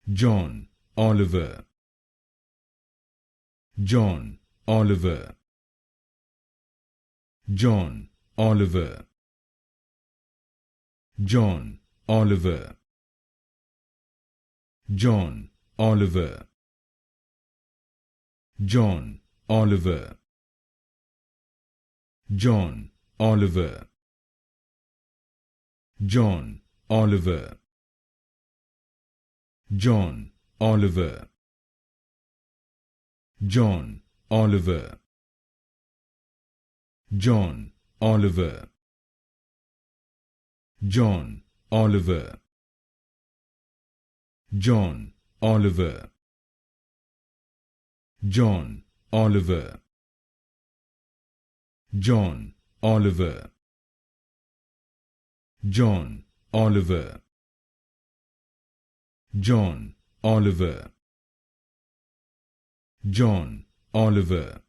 John Oliver, John Oliver, John Oliver, John Oliver, John Oliver, John Oliver, John Oliver, John Oliver, John Oliver, John Oliver, John Oliver, John Oliver, John Oliver, John Oliver, John Oliver, John Oliver, John Oliver, John Oliver,